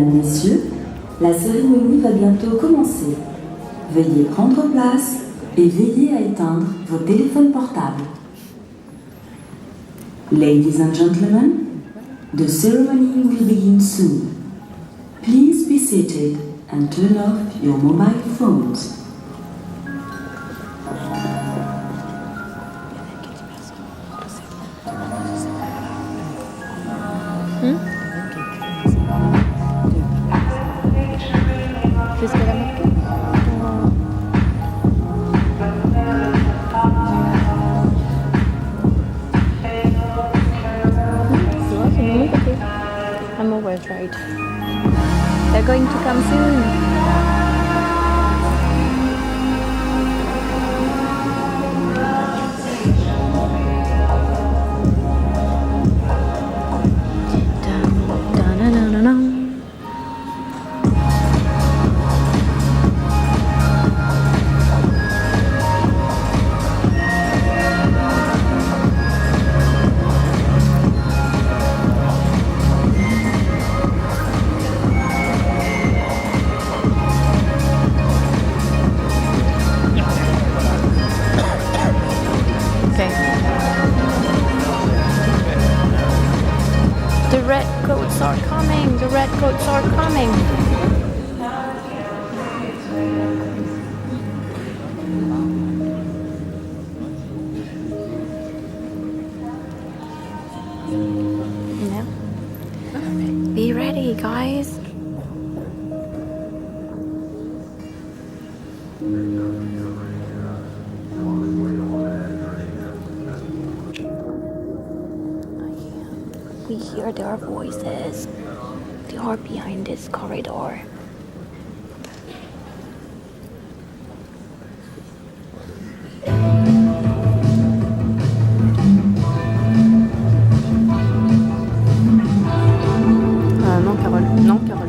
Mesdames, Messieurs, la cérémonie va bientôt commencer. Veuillez prendre place et veillez à éteindre vos téléphones portables. Ladies and gentlemen, the ceremony will begin soon. Please be seated and turn off your mobile phones. Qu'est-ce qu'elle a marqué? C'est de mon côté. I'm always right. They're going to come soon. The red coats are coming. The red coats are coming. Yeah. Be ready, guys. We hear their voices. They are behind this corridor. Non, Carole. Non, Carole.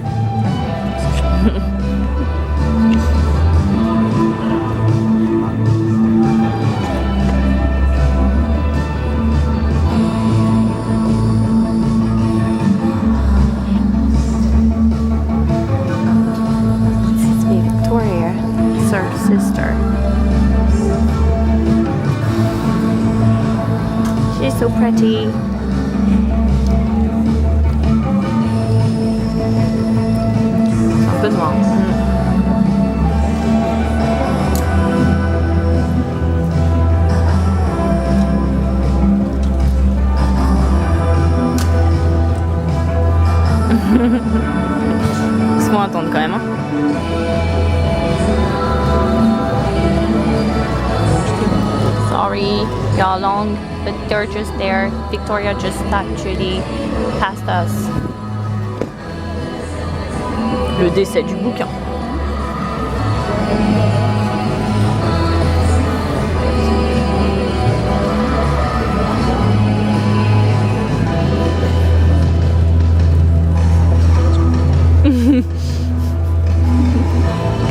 Sister. She's so pretty. Un peu noir. Ils se font attendre quand même. Hein. Sorry, y'all long, but they're just there. Victoria just actually passed us. Le décès du bouquin.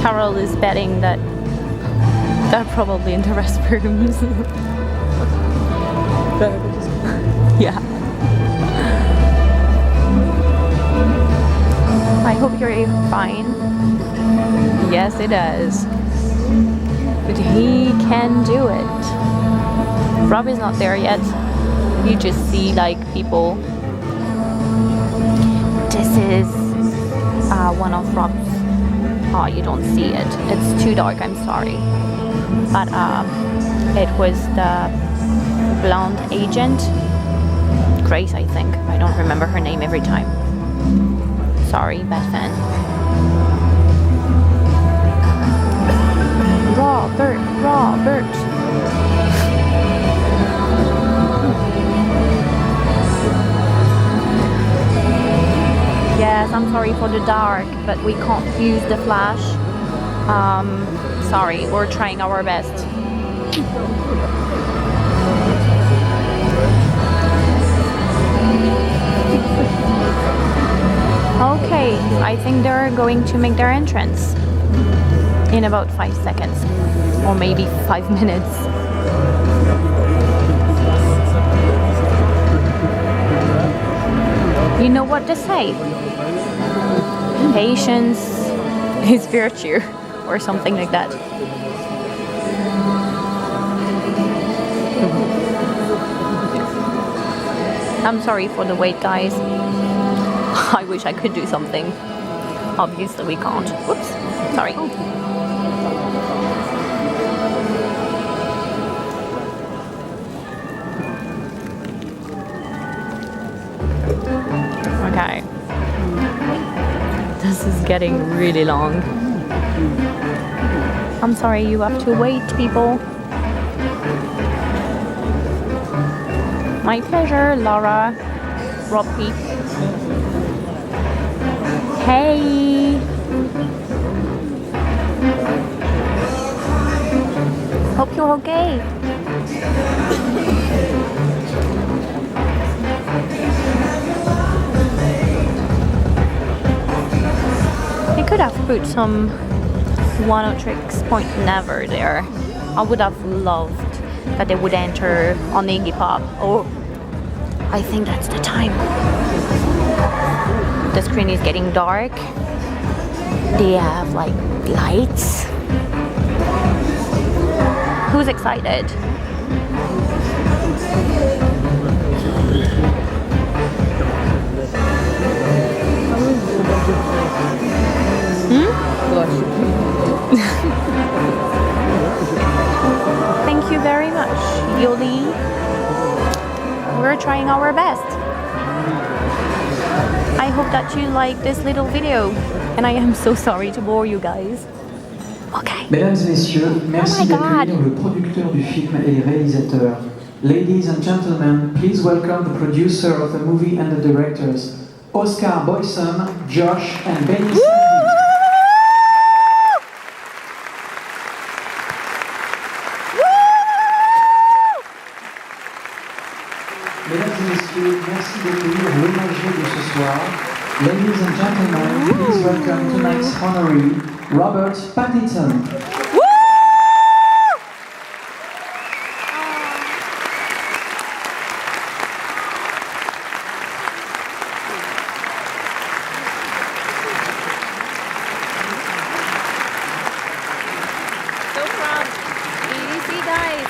Carol is betting that they're probably in the restrooms. Yeah. I hope you're fine. Yes, it does. But he can do it. Rob is not there yet. You just see like people. This is one of Rob's. Oh, you don't see it. It's too dark. I'm sorry. But it was the blonde agent, Grace, I think. I don't remember her name every time. Sorry, Bethan. Robert. Yes, I'm sorry for the dark, but we can't use the flash. Sorry, we're trying our best. Okay, I think they're going to make their entrance in about 5 seconds, or maybe 5 minutes. You know what to say. patience is virtue or something like that. I'm sorry for the wait, guys. I wish I could do something. Obviously we can't. Whoops, sorry. Okay. This is getting really long. I'm sorry you have to wait, people. My pleasure, Laura. Robbie. Hey! Hope you're okay. They could have put some One-O-Trix Point Never there. I would have loved that they would enter on Iggy Pop. Oh, I think that's the time. The screen is getting dark. They have like lights. Who's excited? Thank you very much, Yoli. We're trying our best. I hope that you like this little video, and I am so sorry to bore you guys. Okay. Mesdames et messieurs, merci d'accueillir le producteur du film et les réalisateurs. Ladies and gentlemen, please welcome the producer of the movie and the directors, Oscar Boyson, Josh and Benny Sandy. Mesdames et messieurs, merci d'accueillir l'hommagé de ce soir. Ladies and gentlemen, please welcome tonight's honoree, Robert Pattinson. So proud. EDC guys.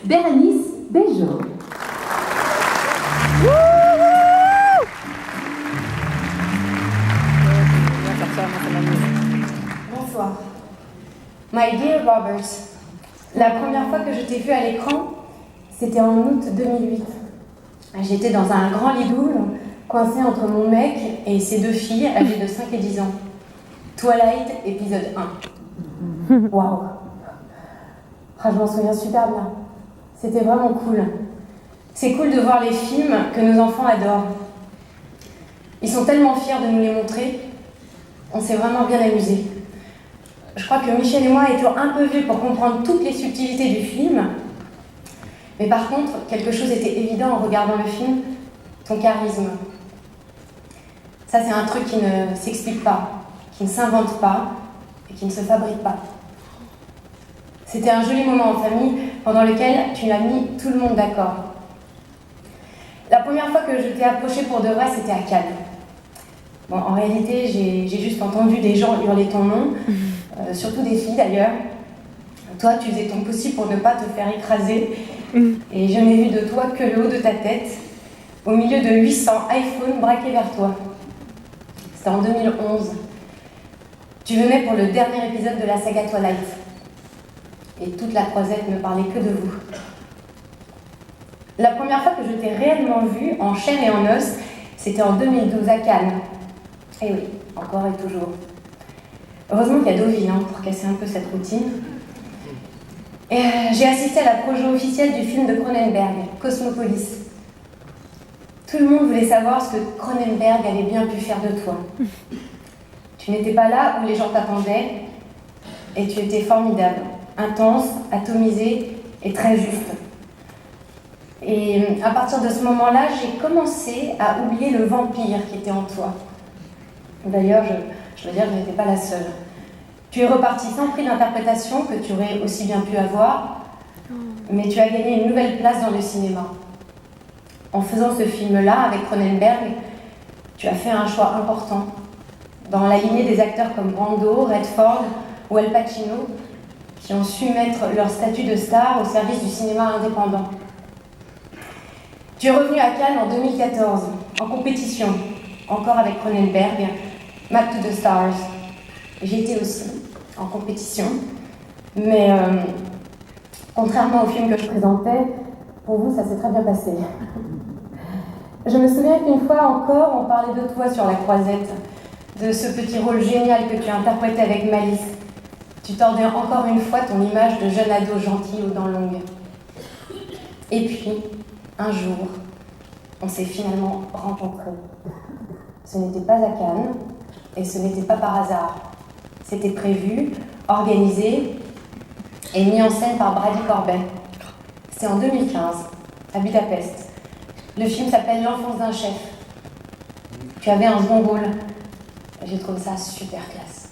Bérénice Bejo. Bonsoir. My dear Robert, la première fois que je t'ai vu à l'écran, c'était en août 2008. J'étais dans un grand lit double, coincé entre mon mec et ses deux filles âgées de 5 et 10 ans. Twilight, épisode 1. Waouh! Ah, je m'en souviens super bien. C'était vraiment cool. C'est cool de voir les films que nos enfants adorent. Ils sont tellement fiers de nous les montrer. On s'est vraiment bien amusés. Je crois que Michel et moi étions un peu vieux pour comprendre toutes les subtilités du film. Mais par contre, quelque chose était évident en regardant le film, ton charisme. Ça, c'est un truc qui ne s'explique pas, qui ne s'invente pas, et qui ne se fabrique pas. C'était un joli moment en famille pendant lequel tu as mis tout le monde d'accord. La première fois que je t'ai approché pour de vrai, c'était à Cannes. Bon, en réalité, j'ai juste entendu des gens hurler ton nom, surtout des filles d'ailleurs. Toi, tu faisais ton possible pour ne pas te faire écraser, et je n'ai vu de toi que le haut de ta tête, au milieu de 800 iPhones braqués vers toi. C'était en 2011. Tu venais pour le dernier épisode de la saga Twilight. Et toute la croisette ne parlait que de vous. La première fois que je t'ai réellement vue, en chair et en os, c'était en 2012 à Cannes. Et oui, encore et toujours. Heureusement qu'il y a Deauville pour casser un peu cette routine. Et j'ai assisté à la projo officielle du film de Cronenberg, Cosmopolis. Tout le monde voulait savoir ce que Cronenberg avait bien pu faire de toi. Tu n'étais pas là où les gens t'attendaient, et tu étais formidable, intense, atomisé et très juste. Et à partir de ce moment-là, j'ai commencé à oublier le vampire qui était en toi. D'ailleurs, je veux dire que je n'étais pas la seule. Tu es reparti sans prix d'interprétation que tu aurais aussi bien pu avoir, mais tu as gagné une nouvelle place dans le cinéma. En faisant ce film-là avec Cronenberg, tu as fait un choix important. Dans la lignée des acteurs comme Brando, Redford ou Al Pacino, qui ont su mettre leur statut de star au service du cinéma indépendant. Tu es revenu à Cannes en 2014, en compétition, encore avec Cronenberg, Map to the Stars. J'étais aussi en compétition, mais contrairement au film que je présentais, pour vous, ça s'est très bien passé. Je me souviens qu'une fois encore, on parlait de toi sur la croisette, de ce petit rôle génial que tu as interprété avec malice. Tu tordais encore une fois ton image de jeune ado gentil aux dents longues. Et puis, un jour, on s'est finalement rencontrés. Ce n'était pas à Cannes, et ce n'était pas par hasard. C'était prévu, organisé et mis en scène par Brady Corbet. C'était en 2015, à Budapest. Le film s'appelle L'enfance d'un chef. Tu avais un second rôle. J'ai trouvé ça super classe.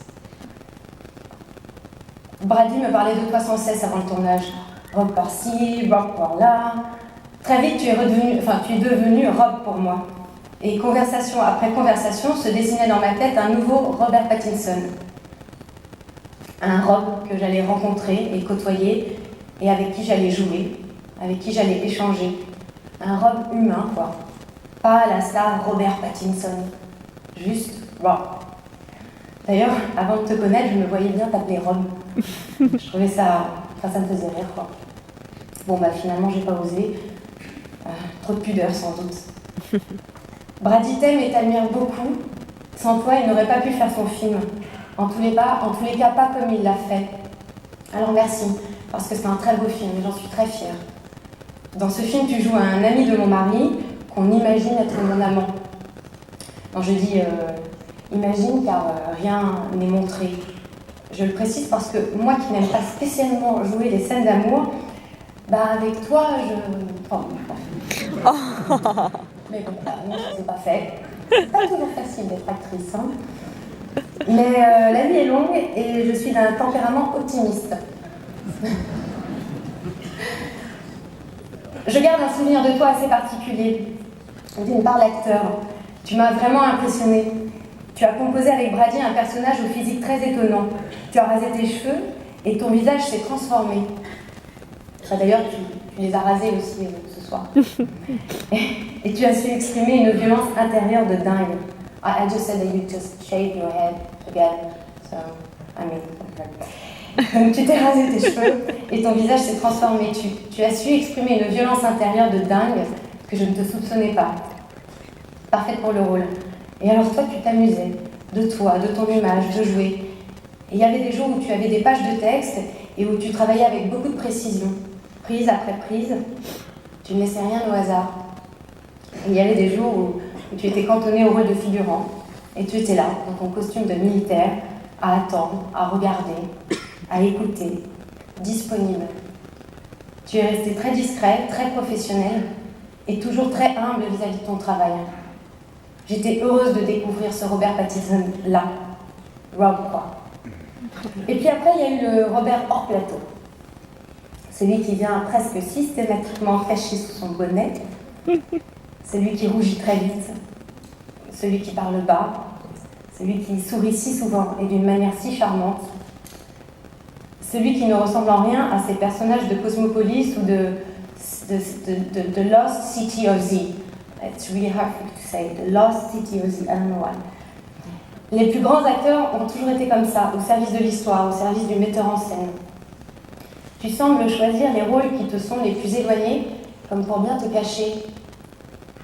Brady me parlait de toi sans cesse avant le tournage. Rob par-ci, Rob par-là. Très vite, tu es devenu Rob pour moi. Et conversation après conversation se dessinait dans ma tête un nouveau Robert Pattinson. Un Rob que j'allais rencontrer et côtoyer, et avec qui j'allais jouer, avec qui j'allais échanger. Un Rob humain, quoi. Pas la star Robert Pattinson. Juste Rob. D'ailleurs, avant de te connaître, je me voyais bien t'appeler Rob. Je trouvais ça... ça me faisait rire, quoi. Bon, finalement, j'ai pas osé. Trop de pudeur, sans doute. Brady t'aime et t'admire beaucoup. Sans toi, il n'aurait pas pu faire son film. En tous les cas, pas comme il l'a fait. Alors merci, parce que c'est un très beau film et j'en suis très fière. Dans ce film, tu joues un ami de mon mari qu'on imagine être mon amant. Non, je dis imagine car rien n'est montré. Je le précise parce que moi qui n'aime pas spécialement jouer des scènes d'amour, avec toi, mais bon, non, ça s'est pas fait. C'est pas toujours facile d'être actrice, hein. Mais la vie est longue et je suis d'un tempérament optimiste. Je garde un souvenir de toi assez particulier. D'une part, l'acteur. Tu m'as vraiment impressionnée. Tu as composé avec Brady un personnage au physique très étonnant. Tu as rasé tes cheveux et ton visage s'est transformé. D'ailleurs, tu les as rasés aussi ce soir. Et tu as su exprimer une violence intérieure de dingue. I just said that you just shaved your head again. So, Donc tu t'es rasé tes cheveux et ton visage s'est transformé. Tu as su exprimer une violence intérieure de dingue que je ne te soupçonnais pas. Parfaite pour le rôle. Et alors toi, tu t'amusais de toi, de ton image, de jouer. Et il y avait des jours où tu avais des pages de texte et où tu travaillais avec beaucoup de précision. Prise après prise, tu ne laissais rien au hasard. Et il y avait des jours où tu étais cantonné au rôle de figurant. Et tu étais là, dans ton costume de militaire, à attendre, à regarder, à écouter, disponible. Tu es resté très discret, très professionnel et toujours très humble vis-à-vis de ton travail. J'étais heureuse de découvrir ce Robert Pattinson là, Rob quoi. Et puis après, il y a eu le Robert hors plateau. Celui qui vient presque systématiquement caché sous son bonnet. Celui qui rougit très vite. Celui qui parle bas. Celui qui sourit si souvent et d'une manière si charmante. Celui qui ne ressemble en rien à ces personnages de Cosmopolis ou de Lost City of Z. It's really hard to say. The Lost City of Z, I don't know why. Les plus grands acteurs ont toujours été comme ça, au service de l'histoire, au service du metteur en scène. Tu sembles choisir les rôles qui te sont les plus éloignés, comme pour bien te cacher.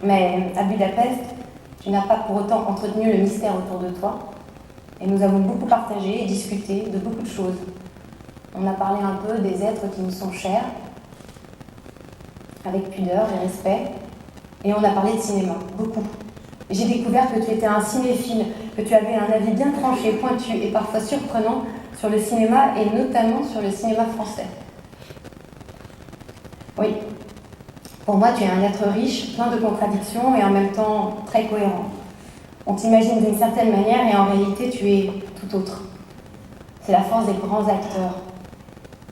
Mais à Budapest, tu n'as pas pour autant entretenu le mystère autour de toi. Et nous avons beaucoup partagé et discuté de beaucoup de choses. On a parlé un peu des êtres qui nous sont chers, avec pudeur et respect. Et on a parlé de cinéma, beaucoup. J'ai découvert que tu étais un cinéphile, que tu avais un avis bien tranché, pointu et parfois surprenant sur le cinéma et notamment sur le cinéma français. Oui, pour moi tu es un être riche, plein de contradictions et en même temps très cohérent. On t'imagine d'une certaine manière et en réalité tu es tout autre. C'est la force des grands acteurs.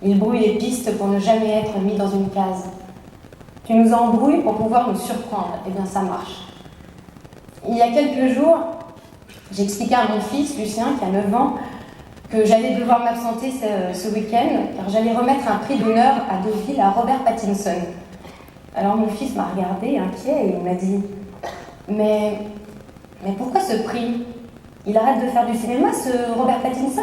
Ils brouillent les pistes pour ne jamais être mis dans une case. Tu nous embrouilles pour pouvoir nous surprendre. Eh bien ça marche. Il y a quelques jours, j'expliquais à mon fils, Lucien, qui a 9 ans, que j'allais devoir m'absenter ce week-end, car j'allais remettre un prix d'honneur à Deauville à Robert Pattinson. Alors mon fils m'a regardé, inquiet, et il m'a dit « Mais pourquoi ce prix? Il arrête de faire du cinéma, ce Robert Pattinson ?»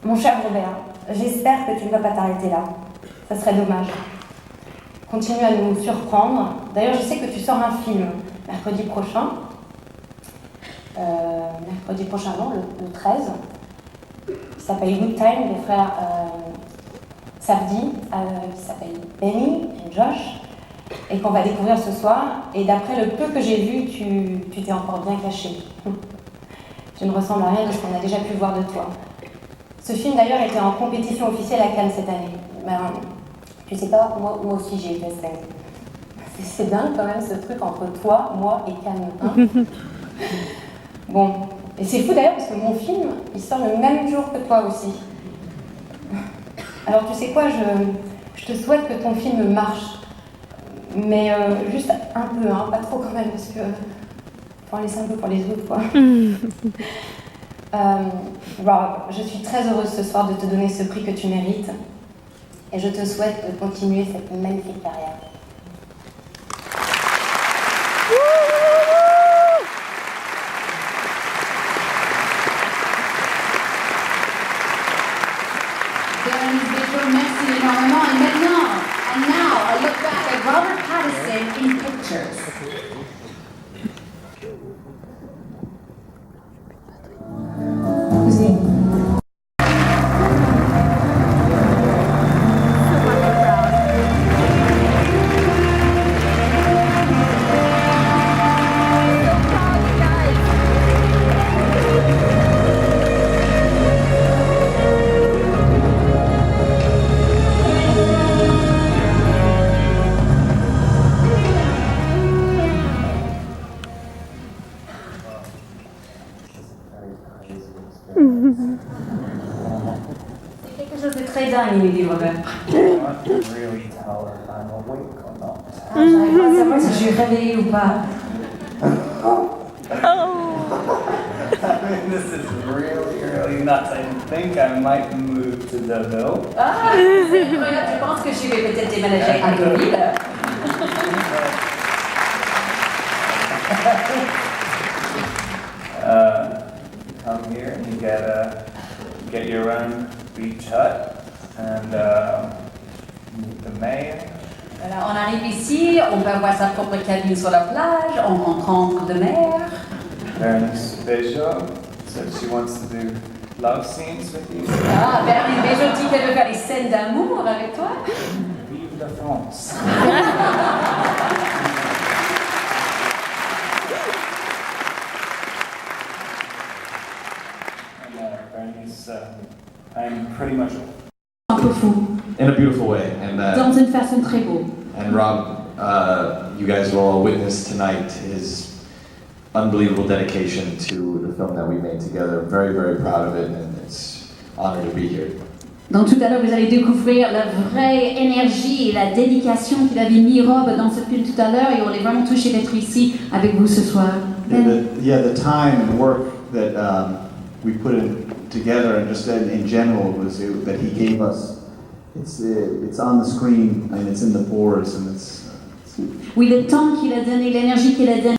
Mon cher Robert, j'espère que tu ne vas pas t'arrêter là. Ça serait dommage. Continue à nous surprendre. D'ailleurs, je sais que tu sors un film mercredi prochain. Non, le 13. Qui s'appelle Good Time, des frères Safdie, qui s'appelle Benny et Josh, et qu'on va découvrir ce soir. Et d'après le peu que j'ai vu, tu t'es encore bien caché. Tu ne ressembles à rien de ce qu'on a déjà pu voir de toi. Ce film d'ailleurs était en compétition officielle à Cannes cette année. Ben, tu sais pas, moi aussi j'ai été à Cannes. C'est dingue quand même ce truc entre toi, moi et Cannes. Hein. Bon, et c'est fou d'ailleurs parce que mon film, il sort le même jour que toi aussi. Alors tu sais quoi, je te souhaite que ton film marche. Mais juste un peu, hein, pas trop quand même, parce que faut en laisser un peu pour les autres, quoi. Rob, je suis très heureuse ce soir de te donner ce prix que tu mérites. Et je te souhaite de continuer cette magnifique carrière. Merci énormément. And now, I look back at Robert Pattinson in pictures. C'est quelque chose de très dingue, il me dit Robert. Really tell if I'm awake or not. J'arrive pas à savoir si je suis réveillée ou pas. I mean, this is really nuts. I think I might move to Deauville. Ah, c'est incroyable, tu penses que je vais peut-être déménager à Deauville? Come here and you get your own beach hut and meet the mayor. Voilà, on arrive ici, on peut avoir sa propre cabine sur la plage, on rencontre de mer. Bernice Bejo said she wants to do love scenes with you. Ah, Bernice Bejo dit qu'elle veut faire des scènes d'amour avec toi. Vive la France. Bernice, I'm pretty much Un peu fou, in a beautiful way. dans une façon très beau. And Rob, you guys will all witness tonight unbelievable dedication to the film that we made together. I'm very, very proud of it, and it's an honor to be here. Donc tout à l'heure, vous allez découvrir la vraie énergie et la dédication qu'il avait mis Rob dans ce film tout à l'heure, et on est vraiment touché d'être ici avec vous ce soir. The time and work that we put in together, and just in general, that he gave us. It's on the screen and it's in the boards, and it's Oui, le temps qu'il a donné, l'énergie qu'il a donnée.